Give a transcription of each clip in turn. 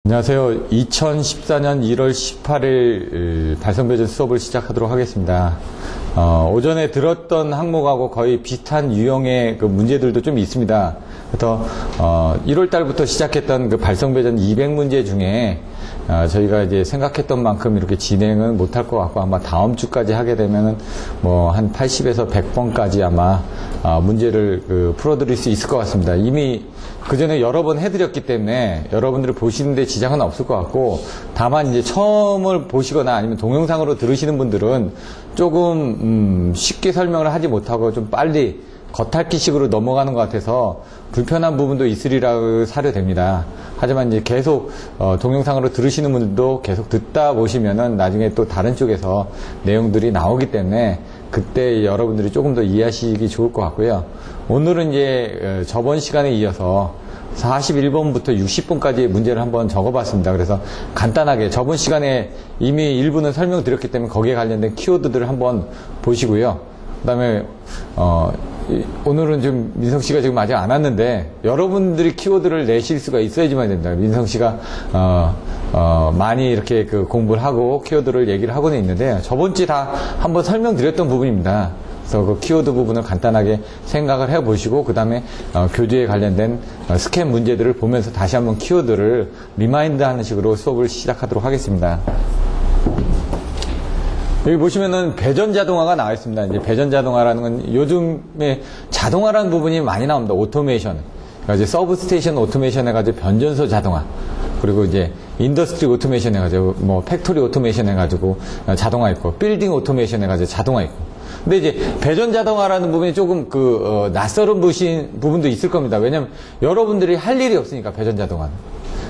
안녕하세요. 2014년 1월 18일 발성배전 수업을 시작하도록 하겠습니다. 오전에 들었던 항목하고 거의 비슷한 유형의 그 문제들도 좀 있습니다. 그래서 1월 달부터 시작했던 그 발성배전 200문제 중에 저희가 이제 생각했던 만큼 이렇게 진행은 못할 것 같고, 아마 다음 주까지 하게 되면은 뭐 한 80에서 100번까지 아마 문제를 풀어드릴 수 있을 것 같습니다. 이미 그 전에 여러 번 해드렸기 때문에 여러분들이 보시는데 지장은 없을 것 같고, 다만 이제 처음을 보시거나 아니면 동영상으로 들으시는 분들은 조금 쉽게 설명을 하지 못하고 좀 빨리 겉핥기식으로 넘어가는 것 같아서 불편한 부분도 있으리라고 사료됩니다. 하지만 이제 계속 동영상으로 들으시는 분들도 계속 듣다 보시면은 나중에 또 다른 쪽에서 내용들이 나오기 때문에 그때 여러분들이 조금 더 이해하시기 좋을 것 같고요. 오늘은 이제 저번 시간에 이어서 41번부터 60번까지의 문제를 한번 적어봤습니다. 그래서 간단하게 저번 시간에 이미 일부는 설명드렸기 때문에 거기에 관련된 키워드들을 한번 보시고요. 그 다음에 오늘은 좀 민성 씨가 지금 아직 안 왔는데 여러분들이 키워드를 내실 수가 있어야지만 됩니다. 민성 씨가 많이 이렇게 그 공부를 하고 키워드를 얘기를 하고는 있는데 저번 주에 다 한번 설명드렸던 부분입니다. 그래서 그 키워드 부분을 간단하게 생각을 해보시고 그 다음에 교재에 관련된 스캔 문제들을 보면서 다시 한번 키워드를 리마인드하는 식으로 수업을 시작하도록 하겠습니다. 여기 보시면은 배전 자동화가 나와 있습니다. 이제 배전 자동화라는 건 요즘에 자동화라는 부분이 많이 나옵니다. 오토메이션. 그러니까 이제 서브스테이션 오토메이션 해가지고 변전소 자동화. 그리고 이제 인더스트리 오토메이션 해가지고 뭐 팩토리 오토메이션 해가지고 자동화 있고, 빌딩 오토메이션 해가지고 자동화 있고. 근데 이제 배전 자동화라는 부분이 조금 낯설은 부분도 있을 겁니다. 왜냐면 여러분들이 할 일이 없으니까 배전 자동화는.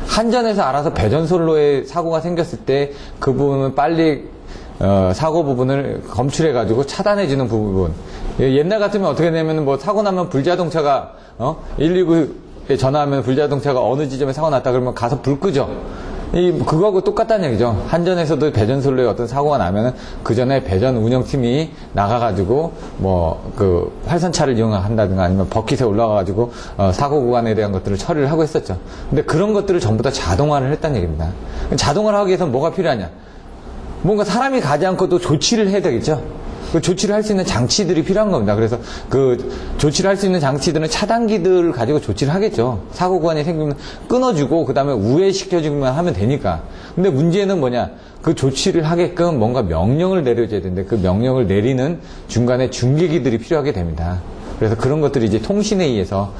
한전에서 알아서 배전솔로에 사고가 생겼을 때 그 부분은 빨리 사고 부분을 검출해가지고 차단해주는 부분. 옛날 같으면 어떻게 되냐면 뭐 사고 나면 불자동차가 119에 전화하면 불자동차가 어느 지점에 사고 났다 그러면 가서 불 끄죠. 그거하고 똑같다는 얘기죠. 한전에서도 배전솔로에 어떤 사고가 나면은 그 전에 배전 운영팀이 나가가지고 뭐 활선차를 이용한다든가 아니면 버킷에 올라가가지고 사고 구간에 대한 것들을 처리를 하고 했었죠. 근데 그런 것들을 전부 다 자동화를 했다는 얘기입니다. 자동화를 하기 위해서는 뭐가 필요하냐? 뭔가 사람이 가지 않고도 조치를 해야 되겠죠. 그 조치를 할 수 있는 장치들이 필요한 겁니다. 그래서 그 조치를 할 수 있는 장치들은 차단기들을 가지고 조치를 하겠죠. 사고 구간이 생기면 끊어주고 그 다음에 우회시켜주기만 하면 되니까. 근데 문제는 뭐냐? 그 조치를 하게끔 뭔가 명령을 내려줘야 되는데 그 명령을 내리는 중간에 중계기들이 필요하게 됩니다. 그래서 그런 것들이 이제 통신에 의해서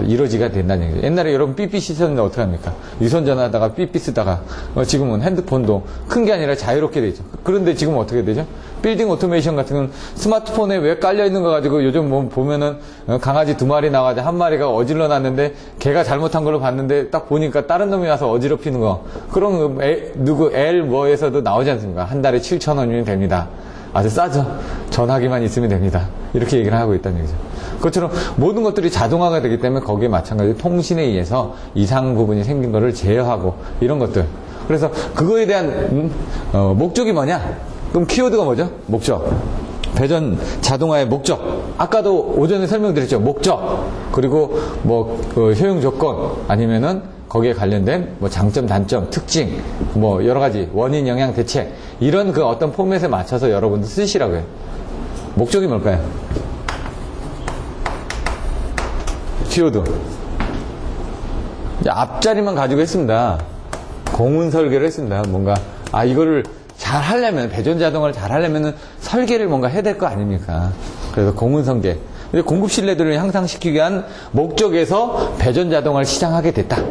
이루어지게 된다는 얘기죠. 옛날에 여러분 삐삐 쓰는데 어떻게 합니까? 유선전화 하다가 삐삐 쓰다가 지금은 핸드폰도 큰 게 아니라 자유롭게 되죠. 그런데 지금 어떻게 되죠? 빌딩 오토메이션 같은 건 스마트폰에 왜 깔려 있는 거 가지고 요즘 뭐 보면은 강아지 2마리 나와가지고 한 마리가 어질러 놨는데 걔가 잘못한 걸로 봤는데 딱 보니까 다른 놈이 와서 어지럽히는 거. 그런 L 뭐에서도 나오지 않습니까? 한 달에 7,000원이면 됩니다. 아주 싸죠. 전화기만 있으면 됩니다. 이렇게 얘기를 하고 있다는 얘기죠. 그것처럼 모든 것들이 자동화가 되기 때문에 거기에 마찬가지로 통신에 의해서 이상 부분이 생긴 것을 제어하고 이런 것들. 그래서 그거에 대한 목적이 뭐냐? 그럼 키워드가 뭐죠? 목적. 배전 자동화의 목적. 아까도 오전에 설명드렸죠. 목적. 그리고 뭐 효용 조건 아니면은 거기에 관련된 뭐 장점, 단점, 특징, 뭐 여러 가지 원인, 영향, 대책 이런 그 어떤 포맷에 맞춰서 여러분들 쓰시라고 해요. 목적이 뭘까요? 키워드. 앞자리만 가지고 했습니다. 공은 설계를 했습니다. 뭔가 이거를 잘 하려면 배전 자동화를 잘 하려면은 설계를 뭔가 해야 될 거 아닙니까? 그래서 공은 설계. 공급 신뢰도를 향상시키기 위한 목적에서 배전 자동화를 시작하게 됐다.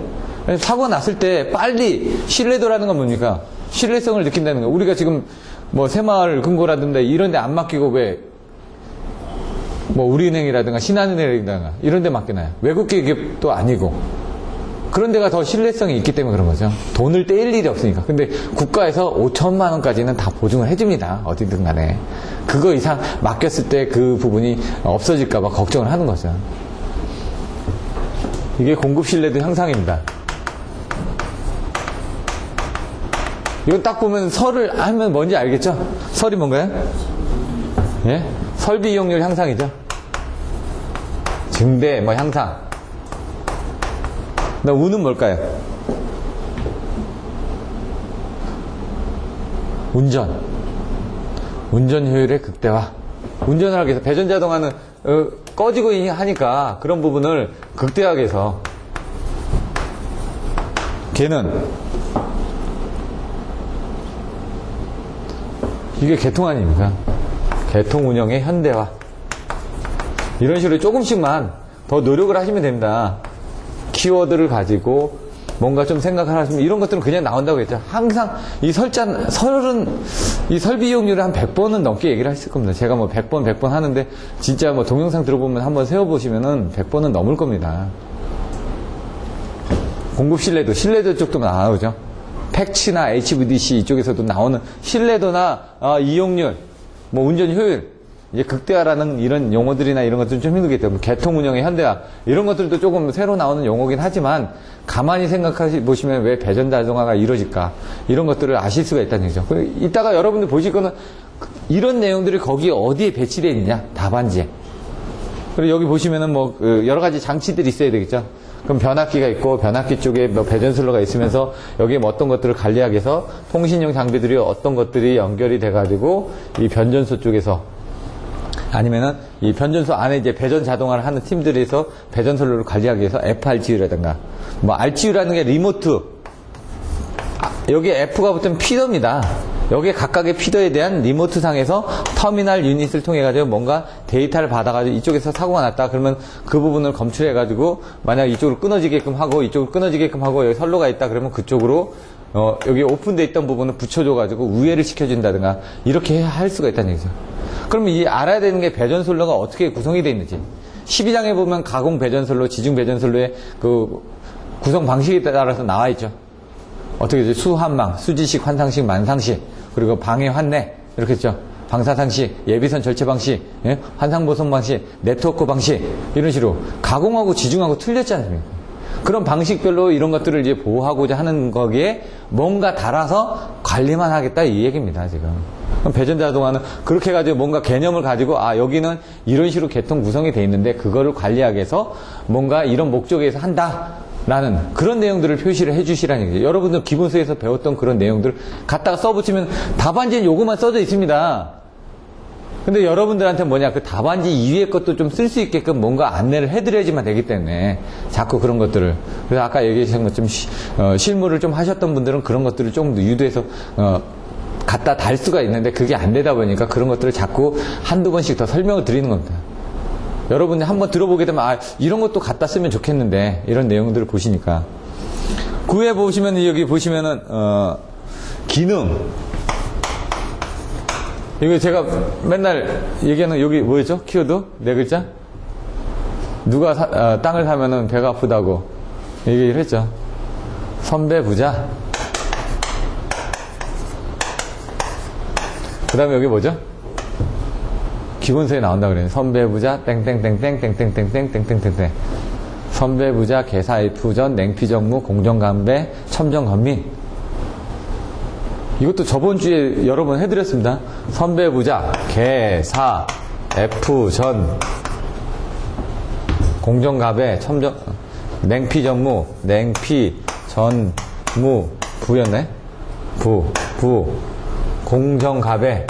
사고가 났을 때 빨리 신뢰도라는 건 뭡니까? 신뢰성을 느낀다는 거. 우리가 지금 뭐 새마을 금고라든가 이런 데 안 맡기고 왜 뭐 우리은행이라든가 신한은행이라든가 이런 데 맡기나요? 외국 기업도 아니고. 그런 데가 더 신뢰성이 있기 때문에 그런 거죠. 돈을 떼일 일이 없으니까. 근데 국가에서 5천만 원까지는 다 보증을 해줍니다. 어디든 간에. 그거 이상 맡겼을 때 그 부분이 없어질까 봐 걱정을 하는 거죠. 이게 공급 신뢰도 향상입니다. 이거 딱 보면 설을 하면 뭔지 알겠죠? 설이 뭔가요? 예? 설비 이용률 향상이죠. 증대 뭐 향상. 나 우는 뭘까요? 운전 효율의 극대화. 운전을 하기 위해서 배전 자동화는 꺼지고 하니까 그런 부분을 극대화하기 위해서 걔는 이게 개통 아닙니까? 개통 운영의 현대화. 이런 식으로 조금씩만 더 노력을 하시면 됩니다. 키워드를 가지고 뭔가 좀 생각을 하시면 이런 것들은 그냥 나온다고 했죠. 항상 이 이 설비 이용률을 한 100번은 넘게 얘기를 했을 겁니다. 제가 뭐 100번 하는데 진짜 뭐 동영상 들어보면 한번 세워보시면은 100번은 넘을 겁니다. 공급 신뢰도 쪽도 나오죠. 팩치나 HVDC 이쪽에서도 나오는 신뢰도나 이용률, 뭐 운전 효율, 이제 극대화라는 이런 용어들이나 이런 것들은 좀 힘들겠죠. 개통 운영의 현대화 이런 것들도 조금 새로 나오는 용어긴 하지만 가만히 생각해 보시면 왜 배전 자동화가 이루어질까 이런 것들을 아실 수가 있다는 얘기죠. 이따가 여러분들 보실 거는 이런 내용들이 거기에 어디에 배치되어 있느냐, 답안지에. 그리고 여기 보시면은 뭐 여러 가지 장치들이 있어야 되겠죠. 그럼 변압기가 있고 변압기 쪽에 뭐 배전슬러가 있으면서 여기에 뭐 어떤 것들을 관리하기 위해서 통신용 장비들이 어떤 것들이 연결이 돼가지고 이 변전소 쪽에서 아니면은 이 변전소 안에 이제 배전 자동화를 하는 팀들에서 배전선로를 관리하기 위해서 FRGU라든가 뭐 RGU라는 게 리모트, 여기에 F가 붙으면 피더입니다. 여기에 각각의 피더에 대한 리모트 상에서 터미널 유닛을 통해 가지고 뭔가 데이터를 받아가지고 이쪽에서 사고가 났다 그러면 그 부분을 검출해 가지고 만약 이쪽으로 끊어지게끔 하고 이쪽으로 끊어지게끔 하고 여기 선로가 있다 그러면 그쪽으로 여기 오픈되어 있던 부분을 붙여줘 가지고 우회를 시켜준다든가 이렇게 할 수가 있다는 얘기죠. 그러면 이 알아야 되는 게 배전선로가 어떻게 구성이 되어 있는지. 12장에 보면 가공 배전선로, 지중 배전선로의 그 구성 방식에 따라서 나와 있죠. 어떻게 되죠? 수환망, 수지식, 환상식, 만상식, 그리고 방해 환내 이렇게 했죠. 방사상식, 예비선 절체 방식, 예? 환상보선 방식, 네트워크 방식 이런 식으로 가공하고 지중하고 틀렸지 않습니까? 그런 방식별로 이런 것들을 이제 보호하고자 하는 거기에 뭔가 달아서 관리만 하겠다 이 얘기입니다, 지금. 그럼 배전 자동화는 그렇게 해가지고 뭔가 개념을 가지고 여기는 이런 식으로 개통 구성이 돼 있는데 그거를 관리하기 위해서 뭔가 이런 목적에서 한다. 라는 그런 내용들을 표시를 해주시라는 얘기죠. 여러분들 기본서에서 배웠던 그런 내용들을 갖다가 써붙이면 답안지는 요거만 써져 있습니다. 근데 여러분들한테 뭐냐, 그 답안지 이외의 것도 좀 쓸 수 있게끔 뭔가 안내를 해드려야지만 되기 때문에 자꾸 그런 것들을. 그래서 아까 얘기하신 것처럼 실무를 좀 하셨던 분들은 그런 것들을 조금 더 유도해서 갖다 달 수가 있는데 그게 안 되다 보니까 그런 것들을 자꾸 한두 번씩 더 설명을 드리는 겁니다. 여러분이 한번 들어보게 되면 이런 것도 갖다 쓰면 좋겠는데 이런 내용들을 보시니까 9회 보시면 여기 보시면은 기능 이거 제가 맨날 얘기하는 여기 뭐였죠? 키워드? 네 글자? 누가 땅을 사면은 배가 아프다고 얘기를 했죠. 선배 부자. 그 다음에 여기 뭐죠? 기본서에 나온다 그래요. 선배부자 땡땡땡땡땡땡땡땡땡땡땡 선배부자 개사 F전 냉피정무 공정감배 첨정건민 이것도 저번 주에 여러 번 해드렸습니다. 선배부자 개사 F전 공정감배 첨정 냉피정무 냉피전무 부였네. 부 공정가배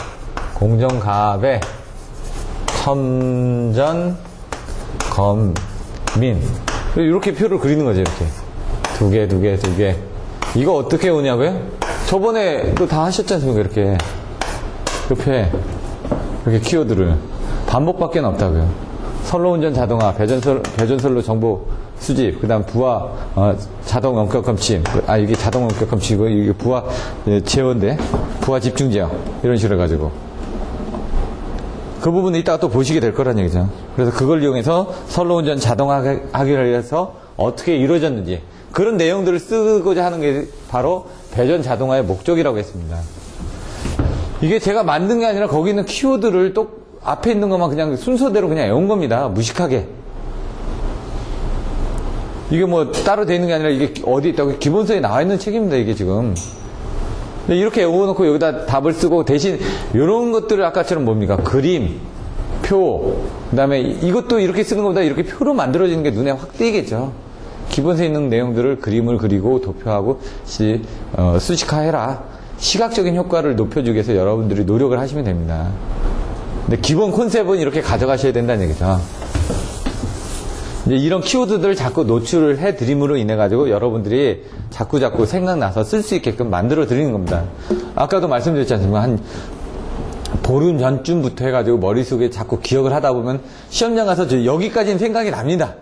첨전 검민 이렇게 표를 그리는 거죠. 이렇게 두 개 이거 어떻게 오냐고요? 저번에 또 다 하셨지 않습니까? 이렇게 옆에 이렇게 키워드를 반복밖에 없다고요. 선로운전 자동화 배전선로 정보 수집, 그 다음 부하 자동 원격 검침, 이게 자동 원격 검침이고 이게 부하 제어인데 부하 집중 제어 이런 식으로 해가지고 그 부분은 이따가 또 보시게 될 거란 얘기죠. 그래서 그걸 이용해서 선로운전 자동화하기 위해서 어떻게 이루어졌는지 그런 내용들을 쓰고자 하는 게 바로 배전 자동화의 목적이라고 했습니다. 이게 제가 만든 게 아니라 거기 있는 키워드를 또 앞에 있는 것만 그냥 순서대로 그냥 외운 겁니다. 무식하게. 이게 뭐 따로 되어 있는 게 아니라 이게 어디 있다고 기본서에 나와 있는 책입니다. 이게 지금. 이렇게 외워놓고 여기다 답을 쓰고 대신 이런 것들을 아까처럼 뭡니까? 그림, 표, 그 다음에 이것도 이렇게 쓰는 것보다 이렇게 표로 만들어지는 게 눈에 확 띄겠죠. 기본서에 있는 내용들을 그림을 그리고 도표하고 수식화해라. 시각적인 효과를 높여주기 위해서 여러분들이 노력을 하시면 됩니다. 근데 기본 컨셉은 이렇게 가져가셔야 된다는 얘기죠. 이제 이런 키워드들을 자꾸 노출을 해드림으로 인해가지고 여러분들이 자꾸 생각나서 쓸 수 있게끔 만들어 드리는 겁니다. 아까도 말씀드렸지 않습니까? 한 보름 전쯤부터 해가지고 머릿속에 자꾸 기억을 하다 보면 시험장 가서 여기까지는 생각이 납니다.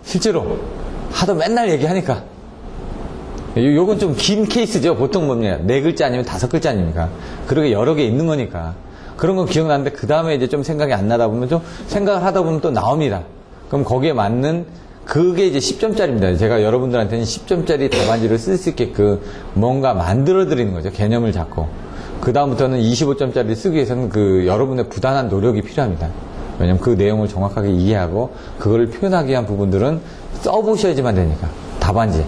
실제로. 하도 맨날 얘기하니까. 요건 좀 긴 케이스죠. 보통 뭡니까? 4글자 아니면 5글자 아닙니까? 그러게 여러 개 있는 거니까. 그런 건 기억나는데 그 다음에 이제 좀 생각이 안 나다 보면 좀 생각을 하다 보면 또 나옵니다. 그럼 거기에 맞는 그게 이제 10점짜리입니다. 제가 여러분들한테는 10점짜리 답안지를 쓸 수 있게끔 뭔가 만들어 드리는 거죠. 개념을 잡고. 그 다음부터는 25점짜리를 쓰기 위해서는 여러분의 부단한 노력이 필요합니다. 왜냐면 그 내용을 정확하게 이해하고 그거를 표현하기 위한 부분들은 써보셔야지만 되니까. 답안지.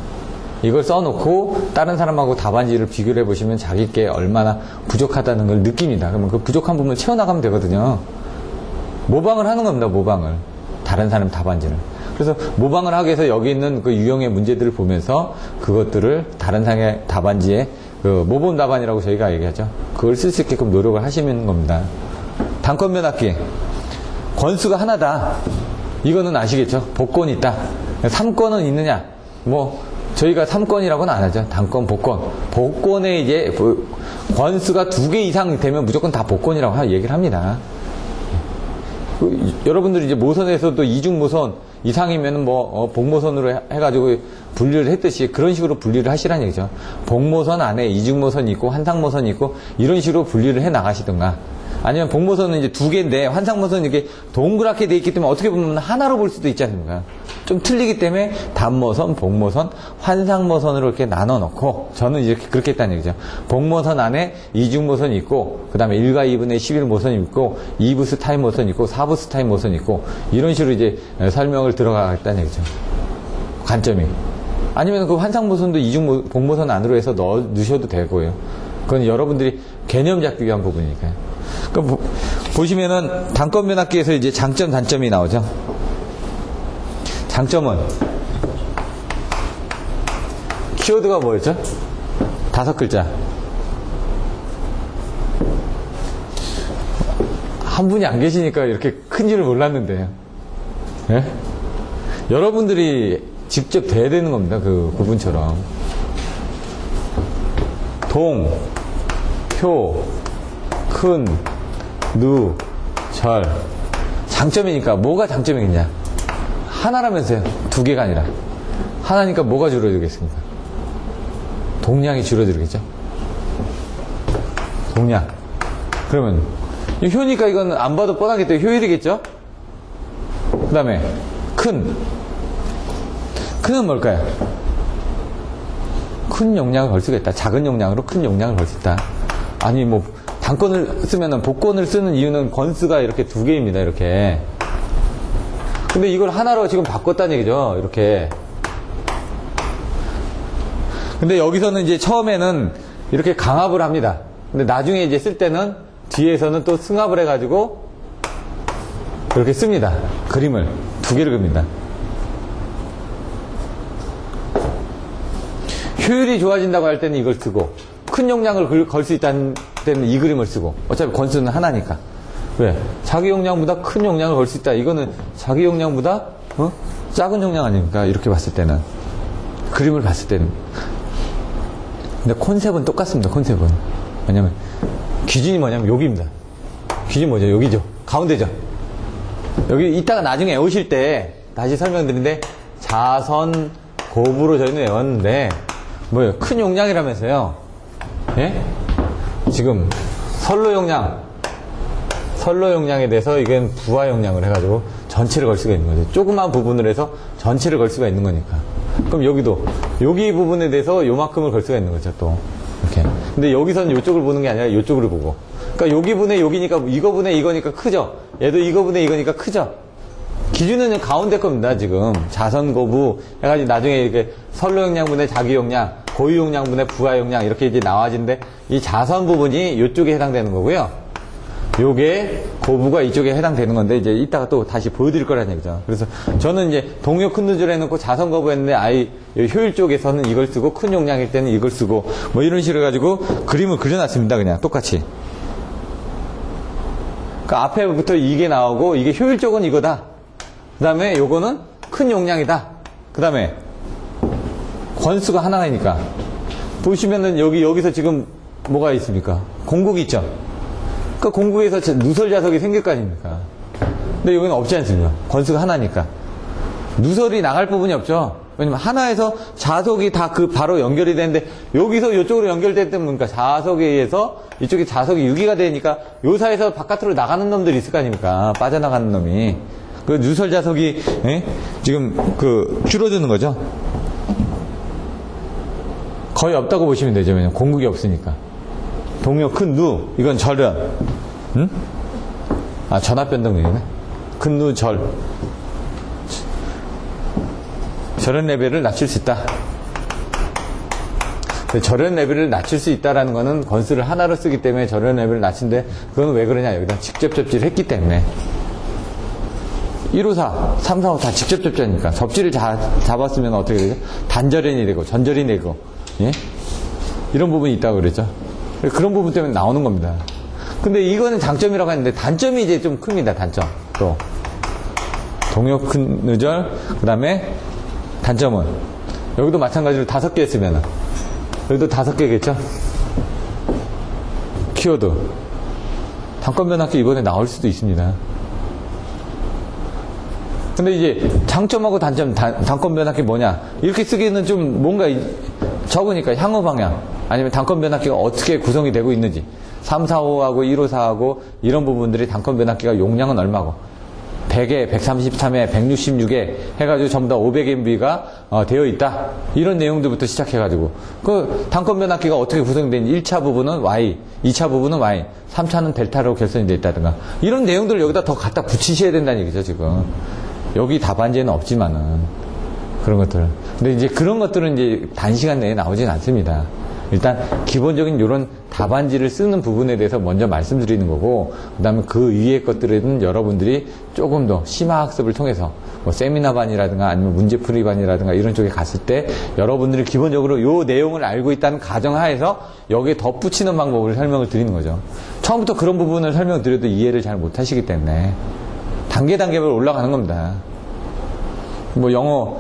이걸 써놓고 다른 사람하고 답안지를 비교를 해보시면 자기께 얼마나 부족하다는 걸 느낍니다. 그러면 그 부족한 부분을 채워나가면 되거든요. 모방을 하는 겁니다. 모방을. 다른 사람 답안지를. 그래서 모방을 하기 위해서 여기 있는 그 유형의 문제들을 보면서 그것들을 다른 사람의 답안지에 모범 답안이라고 저희가 얘기하죠. 그걸 쓸 수 있게끔 노력을 하시는 겁니다. 단권 면학기. 권수가 하나다. 이거는 아시겠죠? 복권이 있다. 3권은 있느냐? 저희가 3권이라고는 안 하죠. 단권, 복권. 복권에 이제 권수가 2개 이상 되면 무조건 다 복권이라고 얘기를 합니다. 여러분들이 이제 모선에서도 이중모선 이상이면 복모선으로 해가지고 분류를 했듯이 그런 식으로 분류를 하시라는 얘기죠. 복모선 안에 이중모선이 있고 환상모선이 있고 이런 식으로 분류를 해 나가시던가. 아니면 복모선은 이제 2개인데 환상모선이 이렇게 동그랗게 돼 있기 때문에 어떻게 보면 하나로 볼 수도 있지 않습니까? 좀 틀리기 때문에 단모선, 복모선, 환상모선으로 이렇게 나눠 놓고 저는 이렇게 그렇게 했다는 얘기죠. 복모선 안에 이중모선이 있고 그 다음에 1과 2분의 11모선이 있고 2부스 타임 모선이 있고 4부스 타임 모선이 있고 이런 식으로 이제 설명을 들어가겠다는 얘기죠. 관점이. 아니면 그 환상모선도 복모선 안으로 해서 넣으셔도 되고요. 그건 여러분들이 개념 잡기 위한 부분이니까요. 그러니까 보시면은 단권 면학기에서 이제 장점, 단점이 나오죠. 장점은 키워드가 뭐였죠? 5글자. 한 분이 안 계시니까 이렇게 큰 줄을 몰랐는데요. 예? 여러분들이 직접 돼야 되는 겁니다. 그분처럼. 동, 표, 큰, 누, 절. 장점이니까 뭐가 장점이겠냐? 하나라면서요. 2개가 아니라. 하나니까 뭐가 줄어들겠습니까? 동량이 줄어들겠죠? 동량. 그러면 효니까 이건 안 봐도 뻔하기 때문에 효율이겠죠? 그 다음에 큰은 뭘까요? 큰 용량을 걸 수가 있다. 작은 용량으로 큰 용량을 걸 수 있다. 아니 단권을 쓰면은 복권을 쓰는 이유는 권수가 이렇게 2개입니다. 이렇게. 근데 이걸 하나로 지금 바꿨다는 얘기죠. 이렇게. 근데 여기서는 이제 처음에는 이렇게 강압을 합니다. 근데 나중에 이제 쓸 때는 뒤에서는 또 승합을 해가지고 이렇게 씁니다. 그림을 2개를 그립니다. 효율이 좋아진다고 할 때는 이걸 쓰고 큰 용량을 걸 수 있다는 때는 이 그림을 쓰고 어차피 권수는 하나니까. 왜? 자기 용량보다 큰 용량을 걸 수 있다. 이거는 자기 용량보다 작은 용량 아닙니까? 이렇게 봤을 때는. 그림을 봤을 때는. 근데 컨셉은 똑같습니다. 컨셉은. 왜냐면 기준이 뭐냐면 여기입니다. 기준이 뭐죠? 여기죠. 가운데죠. 여기 이따가 나중에 외우실 때 다시 설명드리는데 자선 곱으로 저희는 외웠는데 뭐예요? 큰 용량이라면서요. 예? 지금 선로 용량에 대해서 이건 부하 용량을 해가지고 전체를 걸 수가 있는 거죠. 조그만 부분을 해서 전체를 걸 수가 있는 거니까. 그럼 여기도 여기 부분에 대해서 요만큼을 걸 수가 있는 거죠. 또 이렇게. 근데 여기서는 이쪽을 보는 게 아니라 이쪽으로 보고. 그러니까 여기분의 여기니까 이거분의 이거니까 크죠. 얘도 이거분의 이거니까 크죠. 기준은 가운데 겁니다. 지금 자선고부 해가지고 나중에 이렇게 선로 용량분의 자기 용량, 고유 용량분의 부하 용량 이렇게 이제 나와지는데 이 자선 부분이 이쪽에 해당되는 거고요. 요게 고부가 이쪽에 해당되는 건데 이제 이따가 또 다시 보여드릴 거라는 얘기죠. 그래서 저는 이제 동요 큰 누절 해놓고 자선 거부 했는데 아예 효율 쪽에서는 이걸 쓰고 큰 용량일 때는 이걸 쓰고 뭐 이런 식으로 해가지고 그림을 그려놨습니다. 그냥 똑같이. 그 앞에부터 이게 나오고 이게 효율 쪽은 이거다. 그 다음에 요거는 큰 용량이다. 그 다음에 권수가 하나이니까 보시면은 여기서 지금 뭐가 있습니까? 공국이 있죠. 그 공국에서 누설 자석이 생길 거 아닙니까? 근데 여기는 없지 않습니까? 권수가 하나니까 누설이 나갈 부분이 없죠. 왜냐면 하나에서 자석이 다 그 바로 연결이 되는데 여기서 이쪽으로 연결될 때 보니까 자석에 의해서 이쪽에 자석이 유기가 되니까 요 사이에서 바깥으로 나가는 놈들이 있을 거 아닙니까? 빠져나가는 놈이. 그 누설 자석이 지금 그 줄어드는 거죠. 거의 없다고 보시면 되죠. 왜냐면 공국이 없으니까. 동요 큰 누, 이건 절연. 응? 아, 전압 변동이네. 큰 누, 절. 절연 레벨을 낮출 수 있다. 절연 레벨을 낮출 수 있다라는 거는 건수를 하나로 쓰기 때문에 절연 레벨을 낮춘데 그건 왜 그러냐. 여기다 직접 접지를 했기 때문에. 154, 3, 4, 5 다 직접 접지하니까. 접지를 잡았으면 어떻게 되죠? 단절연이 되고, 전절이 되고, 예? 이런 부분이 있다고 그랬죠. 그런 부분 때문에 나오는 겁니다. 근데 이거는 장점이라고 했는데, 단점이 이제 좀 큽니다, 단점. 또. 동요 큰 누절, 그 다음에 단점은. 여기도 마찬가지로 5개 했으면, 여기도 5개겠죠? 키워드. 단권 변압기 이번에 나올 수도 있습니다. 근데 이제 장점하고 단점, 단권 변압기 뭐냐? 이렇게 쓰기는 좀 뭔가 적으니까 향후 방향, 아니면 단권 변압기가 어떻게 구성이 되고 있는지, 345하고 154하고 이런 부분들이 단권 변압기가 용량은 얼마고, 100에, 133에, 166에 해가지고 전부 다 500MB가 되어 있다. 이런 내용들부터 시작해가지고, 그 단권 변압기가 어떻게 구성되는지 1차 부분은 Y, 2차 부분은 Y, 3차는 델타로 결선이 되어 있다든가, 이런 내용들을 여기다 더 갖다 붙이셔야 된다는 얘기죠, 지금. 여기 답안지에는 없지만은 그런 것들. 근데 이제 그런 것들은 이제 단시간 내에 나오진 않습니다. 일단 기본적인 이런 답안지를 쓰는 부분에 대해서 먼저 말씀드리는 거고, 그 다음에 그 위의 것들은 여러분들이 조금 더 심화학습을 통해서 뭐 세미나반이라든가 아니면 문제풀이반이라든가 이런 쪽에 갔을 때 여러분들이 기본적으로 이 내용을 알고 있다는 가정하에서 여기에 덧붙이는 방법을 설명을 드리는 거죠. 처음부터 그런 부분을 설명드려도 이해를 잘 못하시기 때문에 단계별로 올라가는 겁니다. 뭐 영어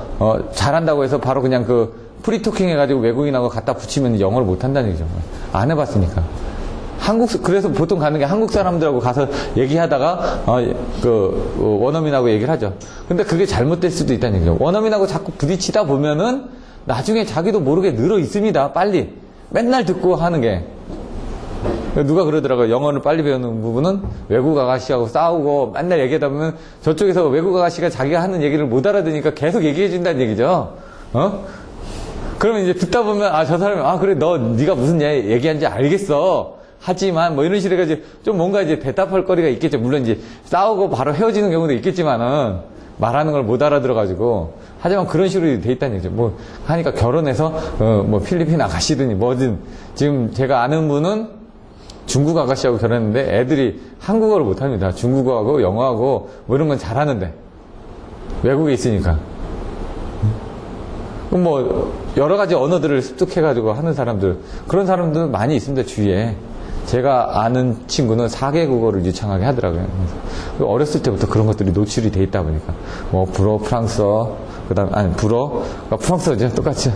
잘한다고 해서 바로 그냥 그 프리토킹 해가지고 외국인하고 갖다 붙이면 영어를 못한다는 얘기죠. 안 해봤으니까. 그래서 보통 가는 게 한국 사람들하고 가서 얘기하다가 원어민하고 얘기를 하죠. 근데 그게 잘못될 수도 있다는 얘기죠. 원어민하고 자꾸 부딪히다 보면은 나중에 자기도 모르게 늘어 있습니다. 빨리 맨날 듣고 하는 게. 누가 그러더라고요. 영어를 빨리 배우는 부분은 외국 아가씨하고 싸우고 맨날 얘기하다 보면 저쪽에서 외국 아가씨가 자기가 하는 얘기를 못 알아듣으니까 계속 얘기해 준다는 얘기죠. 그러면 이제 듣다 보면 저 사람이 그래 네가 무슨 얘기하는지 알겠어. 하지만 뭐 이런 식으로 해가지고 좀 뭔가 이제 대답할 거리가 있겠죠. 물론 이제 싸우고 바로 헤어지는 경우도 있겠지만은 말하는 걸 못 알아들어가지고. 하지만 그런 식으로 돼 있다는 얘기죠. 뭐 하니까 결혼해서 뭐 필리핀 아가씨든지 뭐든. 지금 제가 아는 분은 중국 아가씨하고 결혼했는데 애들이 한국어를 못합니다. 중국어하고 영어하고 뭐 이런 건 잘하는데 외국에 있으니까. 그럼 뭐 여러 가지 언어들을 습득해가지고 하는 사람들, 그런 사람들은 많이 있습니다. 주위에. 제가 아는 친구는 4개 국어를 유창하게 하더라고요. 그래서 어렸을 때부터 그런 것들이 노출이 돼 있다 보니까 뭐 불어, 프랑스어, 불어, 프랑스어죠. 똑같이.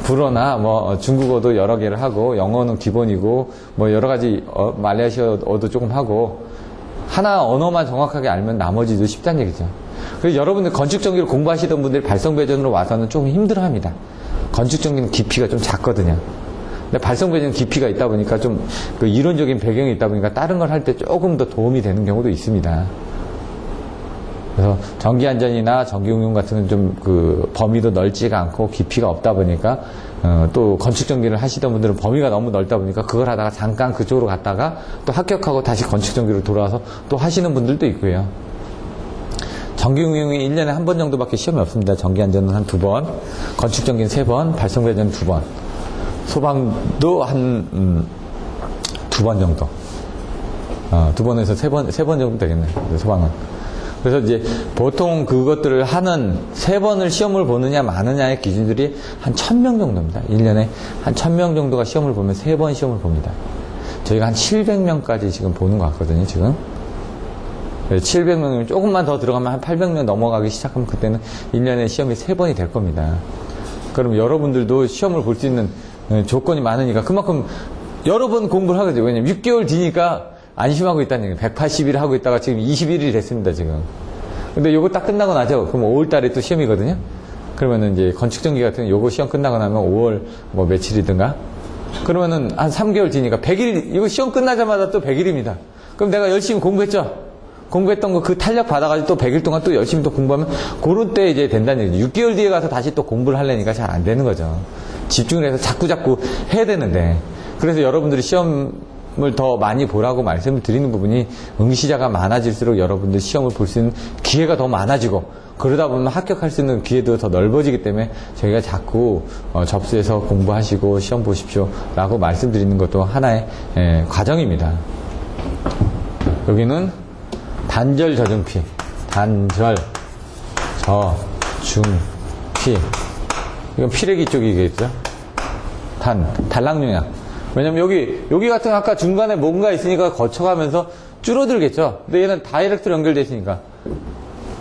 불어나 뭐 중국어도 여러 개를 하고 영어는 기본이고 뭐 여러 가지 말레이시아어도 조금 하고 하나 언어만 정확하게 알면 나머지도 쉽다는 얘기죠. 그래서 여러분들 건축전기를 공부하시던 분들이 발성배전으로 와서는 좀 힘들어합니다. 건축전기는 깊이가 좀 작거든요. 근데 발성배전은 깊이가 있다 보니까 좀 그 이론적인 배경이 있다 보니까 다른 걸 할 때 조금 더 도움이 되는 경우도 있습니다. 그래서 전기안전이나 전기응용 같은 건 좀 그 범위도 넓지가 않고 깊이가 없다 보니까 또 건축전기를 하시던 분들은 범위가 너무 넓다 보니까 그걸 하다가 잠깐 그쪽으로 갔다가 또 합격하고 다시 건축전기로 돌아와서 또 하시는 분들도 있고요. 전기응용이 1년에 한 번 정도밖에 시험이 없습니다. 전기안전은 한 2번, 건축전기는 3번, 발성배전은 2번, 소방도 한 2번 정도. 두 번에서 세 번 정도 되겠네. 소방은. 그래서 이제 보통 그것들을 하는 3번을 시험을 보느냐 마느냐의 기준들이 한 1000명 정도입니다. 1년에 한 1000명 정도가 시험을 보면 3번 시험을 봅니다. 저희가 한 700명까지 지금 보는 것 같거든요, 지금. 700명이면 조금만 더 들어가면 한 800명 넘어가기 시작하면 그때는 1년에 시험이 3번이 될 겁니다. 그럼 여러분들도 시험을 볼 수 있는 조건이 많으니까 그만큼 여러 번 공부를 하거든요. 왜냐면 6개월 뒤니까 안심하고 있다는 얘기예요. 180일 하고 있다가 지금 21일이 됐습니다, 지금. 근데 요거 딱 끝나고 나죠. 그럼 5월 달에 또 시험이거든요. 그러면은 이제 건축전기 같은 요거 시험 끝나고 나면 5월 뭐 며칠이든가. 그러면은 한 3개월 뒤니까 100일, 이거 시험 끝나자마자 또 100일입니다. 그럼 내가 열심히 공부했죠? 공부했던 거 그 탄력 받아가지고 또 100일 동안 또 열심히 또 공부하면 그런 때 이제 된다는 얘기죠. 6개월 뒤에 가서 다시 또 공부를 하려니까 잘 안 되는 거죠. 집중을 해서 자꾸 해야 되는데. 그래서 여러분들이 시험을 더 많이 보라고 말씀을 드리는 부분이 응시자가 많아질수록 여러분들 시험을 볼 수 있는 기회가 더 많아지고 그러다 보면 합격할 수 있는 기회도 더 넓어지기 때문에 저희가 자꾸 접수해서 공부하시고 시험 보십시오 라고 말씀드리는 것도 하나의 과정입니다. 여기는 단절 저중피, 단절 저중피, 이건 피레기 쪽이겠죠. 단락용량. 왜냐면 여기 같은 아까 중간에 뭔가 있으니까 거쳐가면서 줄어들겠죠. 근데 얘는 다이렉트로 연결되어 있으니까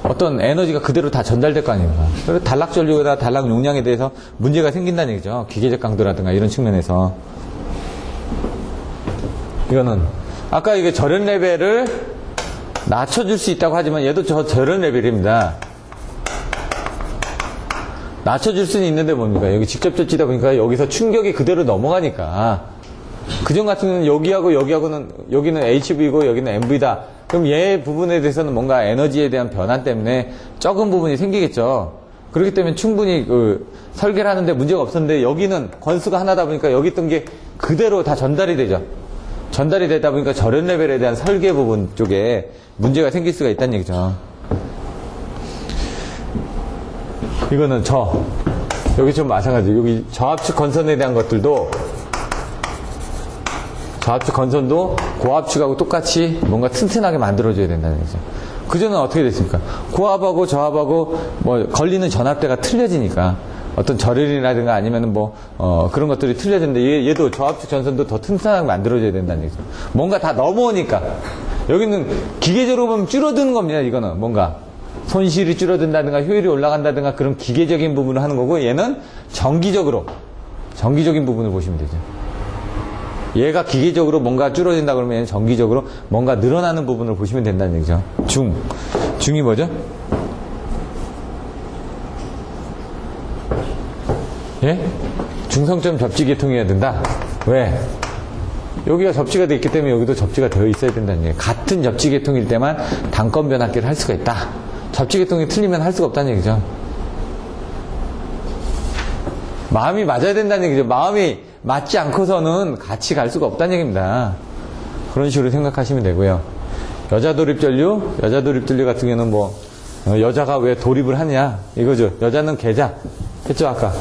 어떤 에너지가 그대로 다 전달될 거 아닙니까. 그래서 단락 전류나 단락 용량에 대해서 문제가 생긴다는 얘기죠. 기계적 강도라든가 이런 측면에서. 이거는 아까 이게 절연 레벨을 낮춰줄 수 있다고 하지만 얘도 저 절연 레벨입니다. 낮춰줄 수는 있는데 뭡니까? 여기 직접 젖히다 보니까 여기서 충격이 그대로 넘어가니까. 그전 같은 경우는 여기하고는 여기는 HV고 여기는 MV다. 그럼 얘 부분에 대해서는 뭔가 에너지에 대한 변화 때문에 적은 부분이 생기겠죠. 그렇기 때문에 충분히 설계를 하는데 문제가 없었는데 여기는 건수가 하나다 보니까 여기 있던 게 그대로 다 전달이 되죠. 전달이 되다 보니까 절연 레벨에 대한 설계 부분 쪽에 문제가 생길 수가 있다는 얘기죠. 이거는 여기 좀 마찬가지. 여기 저압축 건선에 대한 것들도 저압축 건선도 고압축하고 똑같이 뭔가 튼튼하게 만들어줘야 된다는 거죠. 그전은 어떻게 됐습니까? 고압하고 저압하고 뭐 걸리는 전압대가 틀려지니까 어떤 절연이라든가 아니면 그런 것들이 틀려지는데 얘도 저압축 전선도 더 튼튼하게 만들어줘야 된다는 얘기죠. 뭔가 다 넘어오니까 여기는 기계적으로 보면 줄어드는 겁니다. 이거는 뭔가 손실이 줄어든다든가 효율이 올라간다든가 그런 기계적인 부분을 하는 거고 얘는 정기적인 부분을 보시면 되죠. 얘가 기계적으로 뭔가 줄어든다 그러면 얘는 정기적으로 뭔가 늘어나는 부분을 보시면 된다는 얘기죠. 중이 뭐죠? 예? 중성점 접지 계통이어야 된다. 왜? 여기가 접지가 되어 있기 때문에 여기도 접지가 되어 있어야 된다는 얘기예요. 같은 접지 계통일 때만 단건 변압기를 할 수가 있다. 접지 계통이 틀리면 할 수가 없다는 얘기죠. 마음이 맞아야 된다는 얘기죠. 마음이 맞지 않고서는 같이 갈 수가 없다는 얘기입니다. 그런 식으로 생각하시면 되고요. 여자 돌입 전류 같은 경우는 여자가 왜 돌입을 하냐 이거죠. 여자는 계좌 했죠 아까.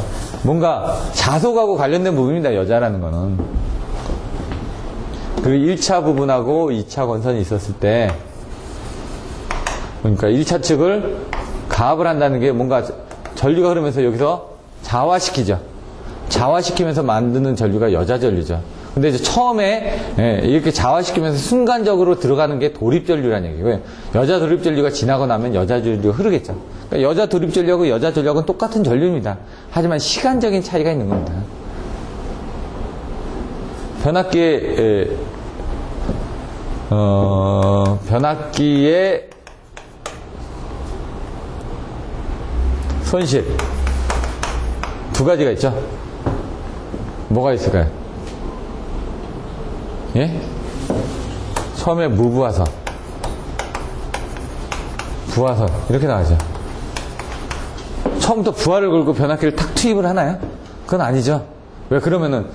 뭔가 자속하고 관련된 부분입니다. 여자라는 거는. 그 1차 부분하고 2차 건선이 있었을 때 그러니까 1차 측을 가압을 한다는 게 뭔가 전류가 흐르면서 여기서 자화시키죠. 자화시키면서 만드는 전류가 여자 전류죠. 근데 이제 처음에 이렇게 자화시키면서 순간적으로 들어가는 게 돌입 전류라는 얘기고요. 여자 돌입 전류가 지나고 나면 여자 전류가 흐르겠죠. 그러니까 여자 돌입 전류하고 여자 전류하고는 똑같은 전류입니다. 하지만 시간적인 차이가 있는 겁니다. 변압기의 손실 두 가지가 있죠. 뭐가 있을까요? 예? 처음에 무부하선, 부하선 이렇게 나가죠. 처음부터 부하를 걸고 변압기를 탁 투입을 하나요? 그건 아니죠. 왜? 그러면은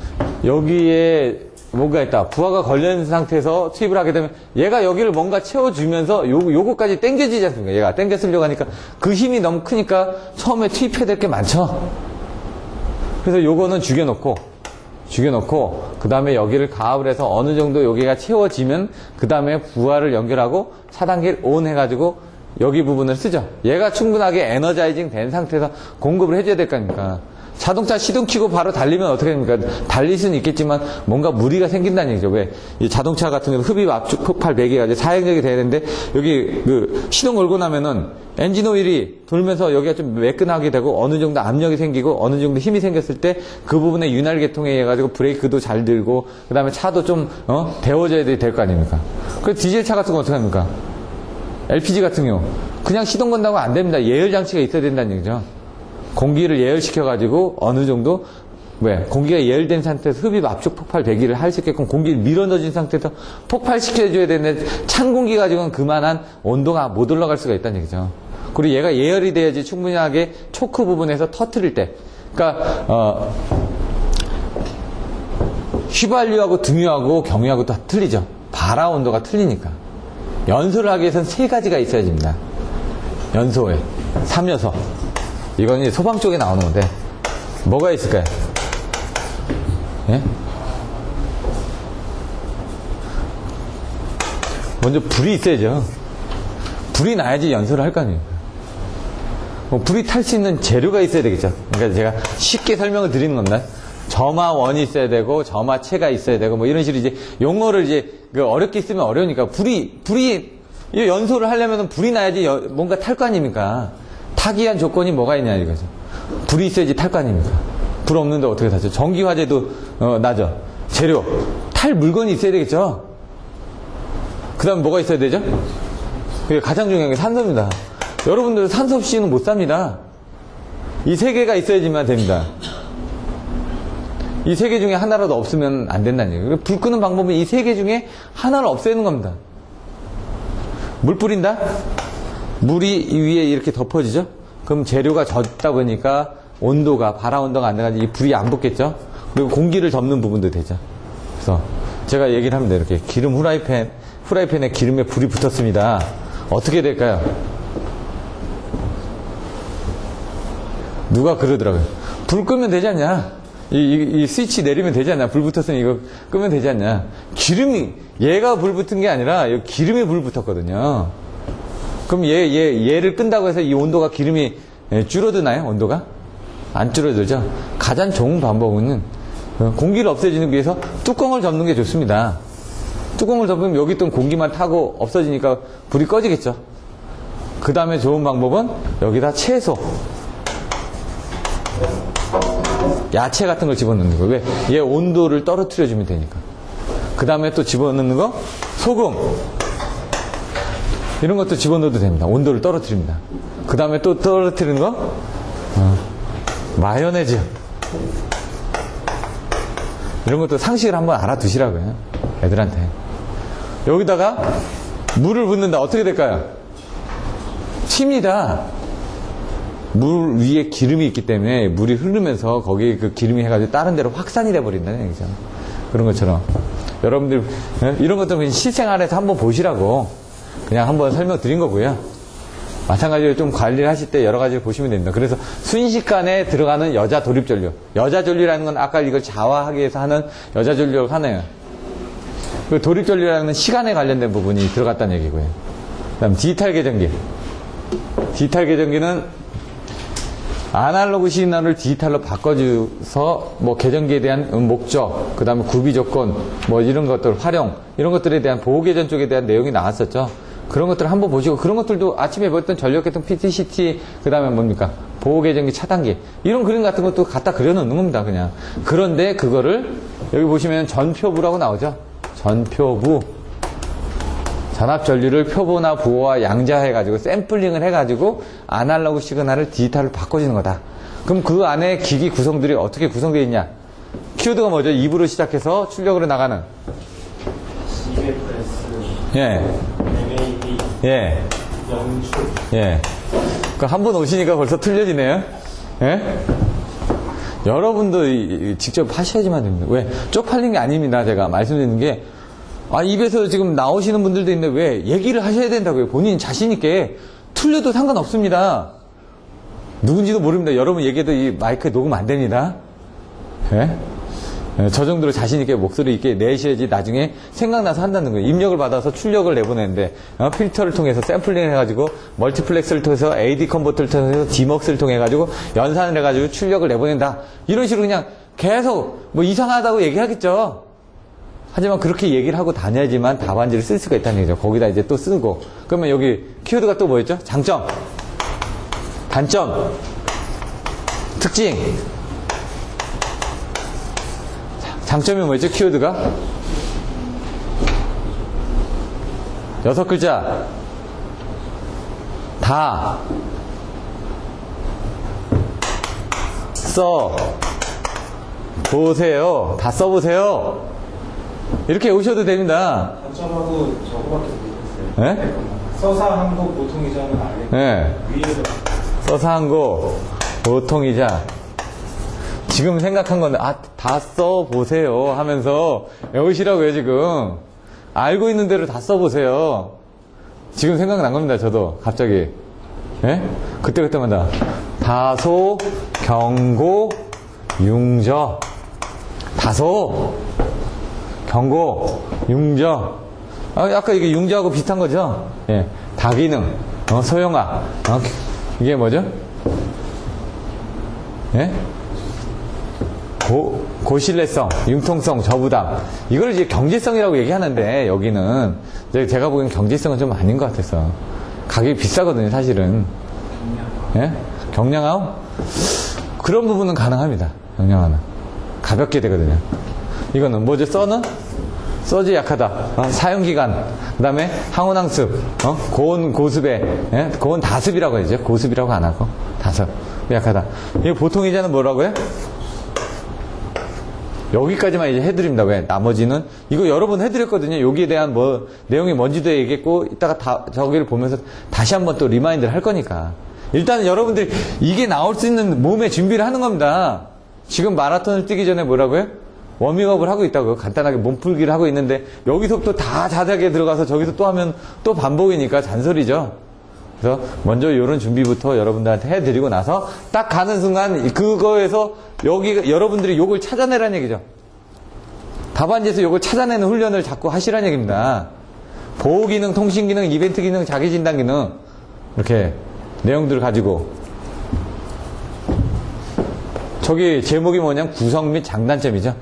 여기에 뭔가 있다. 부하가 걸려있는 상태에서 투입을 하게 되면 얘가 여기를 뭔가 채워주면서 요거까지 당겨지지 않습니까? 얘가 당겨 쓰려고 하니까 그 힘이 너무 크니까 처음에 투입해야 될 게 많죠. 그래서 요거는 죽여놓고 죽여놓고 그 다음에 여기를 가압을 해서 어느 정도 여기가 채워지면 그 다음에 부하를 연결하고 차단기를 ON 해가지고 여기 부분을 쓰죠. 얘가 충분하게 에너자이징 된 상태에서 공급을 해줘야 될 거 아닙니까? 자동차 시동 켜고 바로 달리면 어떻게 됩니까? 달릴 수는 있겠지만 뭔가 무리가 생긴다는 얘기죠. 왜? 이 자동차 같은 경우 흡입 압축 폭발 배기가 이제 사행력이 돼야 되는데 여기 그 시동 걸고 나면은 엔진 오일이 돌면서 여기가 좀 매끈하게 되고 어느 정도 압력이 생기고 어느 정도 힘이 생겼을 때 그 부분에 윤활 계통에 의해 가지고 브레이크도 잘 들고 그 다음에 차도 좀 데워져야 될 거 아닙니까? 그래서 디젤 차 같은 거 어떻게 합니까? LPG 같은 경우 그냥 시동 건다고 안 됩니다. 예열 장치가 있어야 된다는 얘기죠. 공기를 예열시켜가지고 어느 정도 공기가 예열된 상태에서 흡입 압축 폭발 배기를 할 수 있게끔 공기를 밀어넣어진 상태에서 폭발시켜줘야 되는데 찬 공기 가지고는 그만한 온도가 못 올라갈 수가 있다는 얘기죠. 그리고 얘가 예열이 돼야지 충분하게 초크 부분에서 터트릴 때 그러니까 휘발유하고 등유하고 경유하고 다 틀리죠. 발화 온도가 틀리니까 연소를 하기 위해서는 세 가지가 있어야 됩니다. 연소에 3요소 이건 이제 소방 쪽에 나오는 건데 뭐가 있을까요? 예? 먼저 불이 있어야죠. 불이 나야지 연소를 할 거 아니에요. 불이 탈 수 있는 재료가 있어야 되겠죠. 그러니까 제가 쉽게 설명을 드리는 겁니다. 점화원이 있어야 되고 점화체가 있어야 되고 뭐 이런 식으로 이제 용어를 이제 어렵게 쓰면 어려우니까 불이 연소를 하려면 불이 나야지 뭔가 탈 거 아닙니까? 타기 위한 조건이 뭐가 있냐 이거죠. 불이 있어야지 탈 거 아닙니까? 불 없는데 어떻게 타죠? 전기 화재도 나죠. 재료 탈 물건이 있어야 되겠죠. 그 다음 뭐가 있어야 되죠? 그게 가장 중요한 게 산소입니다. 여러분들 산소 없이는 못 삽니다. 이 세 개가 있어야지만 됩니다. 이 세 개 중에 하나라도 없으면 안 된다는 얘기예요. 불 끄는 방법은 이 세 개 중에 하나를 없애는 겁니다. 물 뿌린다? 물이 위에 이렇게 덮어지죠? 그럼 재료가 젖다 보니까 온도가, 발화 온도가 안 돼가지고 이 불이 안 붙겠죠? 그리고 공기를 접는 부분도 되죠. 그래서 제가 얘기를 합니다. 이렇게 기름 후라이팬에 기름에 불이 붙었습니다. 어떻게 될까요? 누가 그러더라고요. 불 끄면 되지 않냐? 이 스위치 내리면 되지 않냐? 불 붙었으니 이거 끄면 되지 않냐? 얘가 불 붙은 게 아니라 여기 기름에 불 붙었거든요. 그럼 얘를 끈다고 해서 이 온도가 기름이 줄어드나요? 온도가? 안 줄어들죠? 가장 좋은 방법은 공기를 없애주기 위해서 뚜껑을 접는 게 좋습니다. 뚜껑을 덮으면 여기 있던 공기만 타고 없어지니까 불이 꺼지겠죠? 그 다음에 좋은 방법은 여기다 채소, 야채 같은 걸 집어넣는 거예요. 왜? 얘 온도를 떨어뜨려주면 되니까. 그 다음에 또 집어넣는 거, 소금. 이런 것도 집어넣어도 됩니다. 온도를 떨어뜨립니다. 그 다음에 또 떨어뜨리는 거, 마요네즈. 이런 것도 상식을 한번 알아두시라고요. 애들한테. 여기다가 물을 붓는다. 어떻게 될까요? 튑니다. 물 위에 기름이 있기 때문에 물이 흐르면서 거기에 그 기름이 해가지고 다른 데로 확산이 돼버린다는 얘기죠. 그런 것처럼. 여러분들, 이런 것도 그냥 실생활에서 한번 보시라고 그냥 한번 설명드린 거고요. 마찬가지로 좀 관리를 하실 때 여러 가지를 보시면 됩니다. 그래서 순식간에 들어가는 여자 도립전류. 여자 전류라는 건 아까 이걸 자화하기 위해서 하는 여자 전류를 하네요. 그 도립전류라는 건 시간에 관련된 부분이 들어갔다는 얘기고요. 그 다음 디지털 계전기. 디지털 계전기는 아날로그 시그널을 디지털로 바꿔줘서 뭐 계전기에 대한 목적, 그 다음에 구비 조건, 뭐 이런 것들, 활용, 이런 것들에 대한 보호 계전 쪽에 대한 내용이 나왔었죠. 그런 것들을 한번 보시고, 그런 것들도 아침에 보였던 전력계통 PTCT, 그 다음에 뭡니까? 보호 계전기 차단기. 이런 그림 같은 것도 갖다 그려놓는 겁니다, 그냥. 그런데 그거를, 여기 보시면 전표부라고 나오죠? 전표부. 전압전류를 표보나 부호와 양자해가지고 샘플링을 해가지고 아날로그 시그널을 디지털로 바꿔주는 거다. 그럼 그 안에 기기 구성들이 어떻게 구성되어 있냐? 키워드가 뭐죠? 2부로 시작해서 출력으로 나가는 CFS, MAB, 영축. 그 한 번 오시니까 벌써 틀려지네요. 예? 여러분도 직접 하셔야지만 됩니다. 왜? 쪽팔린 게 아닙니다. 제가 말씀드리는 게 입에서 지금 나오시는 분들도 있는데 왜 얘기를 하셔야 된다고요. 본인 자신있게 틀려도 상관없습니다. 누군지도 모릅니다. 여러분 얘기해도 이 마이크에 녹음 안 됩니다. 예? 저 정도로 자신있게 목소리 있게 내셔야지 나중에 생각나서 한다는 거예요. 입력을 받아서 출력을 내보내는데, 필터를 통해서 샘플링 해가지고, 멀티플렉스를 통해서 AD 컨버터를 통해서 디먹스를 통해가지고, 연산을 해가지고 출력을 내보낸다. 이런 식으로 그냥 계속 뭐 이상하다고 얘기하겠죠. 하지만 그렇게 얘기를 하고 다녀야지만 답안지를 쓸 수가 있다는 얘기죠. 거기다 이제 또 쓰고. 그러면 여기 키워드가 또 뭐였죠? 장점, 단점, 특징. 장점이 뭐였죠? 키워드가 6글자. 다 써 보세요. 다 써보세요. 이렇게 오셔도 됩니다. 단점하고 저거밖에 모르겠어요. 네? 서사항고 보통이자는 알겠고 네. 위에서 써사항고 보통이자. 지금 생각한 건데, 다 써보세요 하면서 외우시라고요, 지금. 알고 있는 대로 다 써보세요. 지금 생각난 겁니다, 저도. 갑자기. 예? 그때마다. 다소, 경고, 융저. 다소, 경고, 융저. 아까 이게 융저하고 비슷한 거죠? 예. 다기능, 소형화. 이게 뭐죠? 예? 고신뢰성, 융통성, 저부담. 이걸 이제 경제성이라고 얘기하는데, 여기는. 제가 보기엔 경제성은 좀 아닌 것 같아서. 가격이 비싸거든요, 사실은. 예? 경량함? 그런 부분은 가능합니다. 경량함은. 가볍게 되거든요. 이거는 뭐죠? 써는? 써지 약하다. 사용기간. 그 다음에 항온항습. 고온 고습에. 예? 고온 다습이라고 하죠. 고습이라고 안 하고. 다습. 약하다. 이거 보통이자는 뭐라고요? 여기까지만 이제 해드립니다. 왜? 나머지는 이거 여러 번 해드렸거든요. 여기에 대한 뭐 내용이 뭔지도 얘기했고 이따가 저기를 보면서 다시 한번 또 리마인드를 할 거니까. 일단은 여러분들이 이게 나올 수 있는 몸의 준비를 하는 겁니다. 지금 마라톤을 뛰기 전에 뭐라고요? 워밍업을 하고 있다고요. 간단하게 몸풀기를 하고 있는데 여기서부터 다 자세하게 들어가서 저기서 또 하면 또 반복이니까 잔소리죠. 그래서 먼저 이런 준비부터 여러분들한테 해드리고 나서 딱 가는 순간 그거에서 여기 여러분들이 요걸 찾아내라는 얘기죠. 답안지에서 요걸 찾아내는 훈련을 자꾸 하시라는 얘기입니다. 보호기능, 통신기능, 이벤트기능, 자기진단기능 이렇게 내용들을 가지고 저기 제목이 뭐냐면 구성 및 장단점이죠.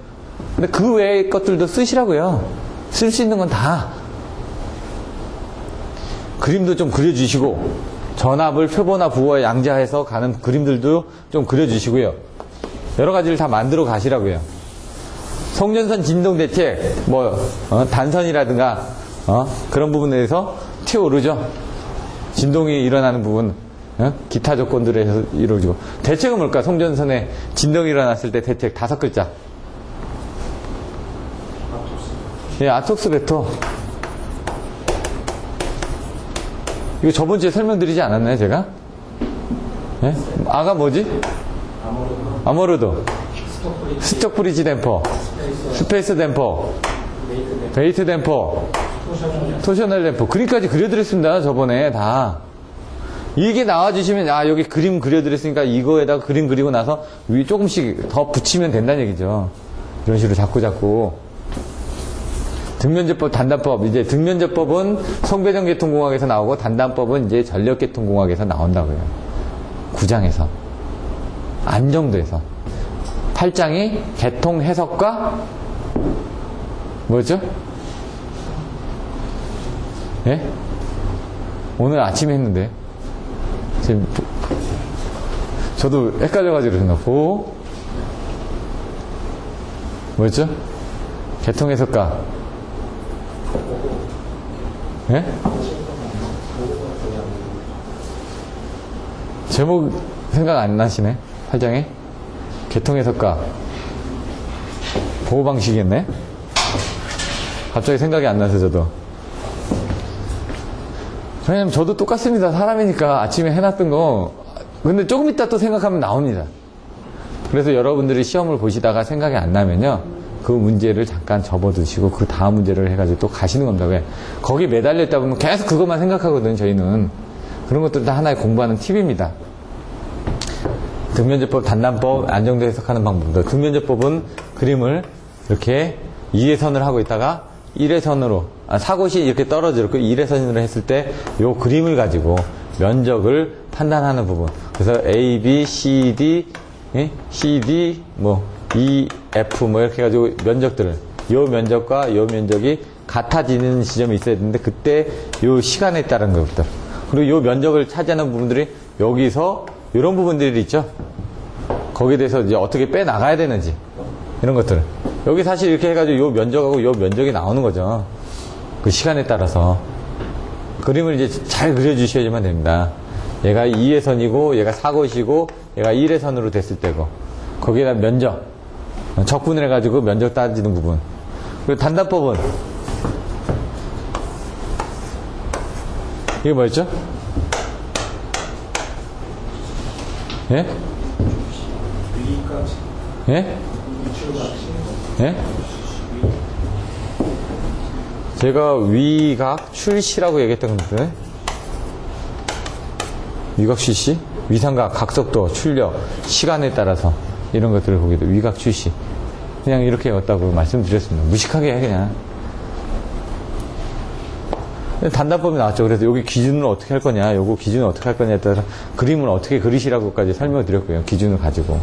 근데 그 외의 것들도 쓰시라고요. 쓸 수 있는 건 다. 그림도 좀 그려주시고 전압을 표본화 부호와 양자해서 가는 그림들도 좀 그려주시고요. 여러 가지를 다 만들어 가시라고요. 송전선 진동 대책 단선이라든가 그런 부분에 대해서 튀어오르죠. 진동이 일어나는 부분 기타 조건들에서 이루어지고 대책은 뭘까? 송전선에 진동이 일어났을 때 대책 5글자. 예, 아톡스 벡터. 이거 저번 주에 설명드리지 않았나요, 제가? 예? 아가 뭐지? 아모르도. 스톡 브리지 댐퍼. 스페이스 댐퍼. 베이트 댐퍼. 토셔널 댐퍼. 그림까지 그려드렸습니다, 저번에 다. 이게 나와주시면, 여기 그림 그려드렸으니까 이거에다가 그림 그리고 나서 위 조금씩 더 붙이면 된다는 얘기죠. 이런 식으로 자꾸. 등면제법, 단단법. 이제 등면제법은 송배전계통공학에서 나오고 단단법은 이제 전력계통공학에서 나온다고요. 9장에서. 안정도에서. 8장이 계통 해석과 뭐죠? 예? 오늘 아침에 했는데 지금 저도 헷갈려가지고 그런가 보고 뭐였죠? 계통 해석과 예? 제목 생각 안 나시네? 8장에 계통 해석과 보호 방식이었네? 갑자기 생각이 안 나서 저도. 왜냐면 저도 똑같습니다. 사람이니까 아침에 해놨던 거. 근데 조금 이따 또 생각하면 나옵니다. 그래서 여러분들이 시험을 보시다가 생각이 안 나면요. 그 문제를 잠깐 접어두시고 그 다음 문제를 해가지고 또 가시는 겁니다. 왜? 거기 매달려 있다 보면 계속 그것만 생각하거든요. 저희는. 그런 것들 다 하나의 공부하는 팁입니다. 등면제법, 단단법, 안정도 해석하는 방법입니다. 등면제법은 그림을 이렇게 2회선을 하고 있다가 1회선으로, 사곳이 이렇게 떨어지고 1회선으로 했을 때 요 그림을 가지고 면적을 판단하는 부분. 그래서 A, B, C, D, E, F 이렇게 해가지고 면적들을, 요 면적과 요 면적이 같아지는 지점이 있어야 되는데 그때 요 시간에 따른 것들. 그리고 요 면적을 차지하는 부분들이 여기서 이런 부분들이 있죠. 거기에 대해서 이제 어떻게 빼 나가야 되는지 이런 것들. 여기 사실 이렇게 해가지고 요 면적하고 요 면적이 나오는 거죠. 그 시간에 따라서 그림을 이제 잘 그려주셔야지만 됩니다. 얘가 2회선이고 얘가 사곳이고 얘가 1회선으로 됐을 때고 거기에다 면적 적분을 해가지고 면적 따지는 부분. 그리고 단단법은 이게 뭐였죠? 예? 위까지. 예? 위출각시. 예? 제가 위각 출시라고 얘기했던 건데 위각 출시? 위상각, 각속도, 출력, 시간에 따라서 이런 것들을 보게 돼. 위각 출시. 그냥 이렇게 했다고 말씀드렸습니다. 무식하게 해 그냥. 단단법이 나왔죠. 그래서 여기 기준을 어떻게 할 거냐, 요거 기준을 어떻게 할 거냐에 따라서 그림을 어떻게 그리시라고까지 설명을 드렸고요. 기준을 가지고.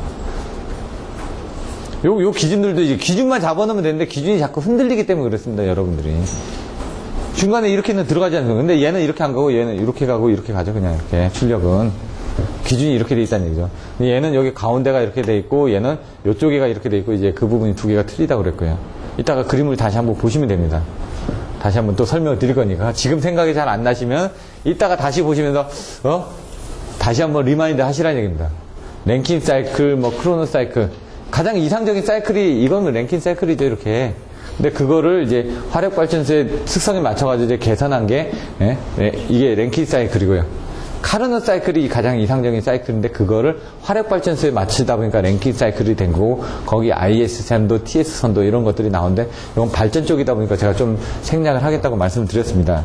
요 기준들도 이제 기준만 잡아놓으면 되는데 기준이 자꾸 흔들리기 때문에 그렇습니다. 여러분들이. 중간에 이렇게는 들어가지 않는 거예요. 근데 얘는 이렇게 안 가고 얘는 이렇게 가고 이렇게 가죠. 그냥 이렇게. 출력은. 기준이 이렇게 돼 있다는 얘기죠. 근데 얘는 여기 가운데가 이렇게 돼 있고 얘는 이쪽에가 이렇게 돼 있고 이제 그 부분이 두 개가 틀리다고 그랬고요. 이따가 그림을 다시 한번 보시면 됩니다. 다시 한번 또 설명을 드릴 거니까 지금 생각이 잘 안 나시면 이따가 다시 보시면서 다시 한번 리마인드 하시라는 얘기입니다. 랭킨 사이클, 크로노 사이클 가장 이상적인 사이클이 이건 랭킨 사이클이죠. 이렇게. 근데 그거를 이제 화력발전소의 특성에 맞춰가지고 이제 계산한 게 이게 랭킨 사이클이고요. 카르노 사이클이 가장 이상적인 사이클인데 그거를 화력발전소에 맞추다 보니까 랭킨 사이클이 된 거고 거기 IS 선도, TS 선도 이런 것들이 나오는데 이건 발전 쪽이다 보니까 제가 좀 생략을 하겠다고 말씀드렸습니다.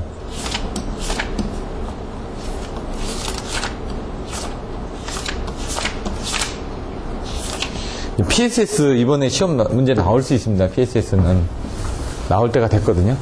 PSS 이번에 시험 문제 나올 수 있습니다. PSS는 나올 때가 됐거든요.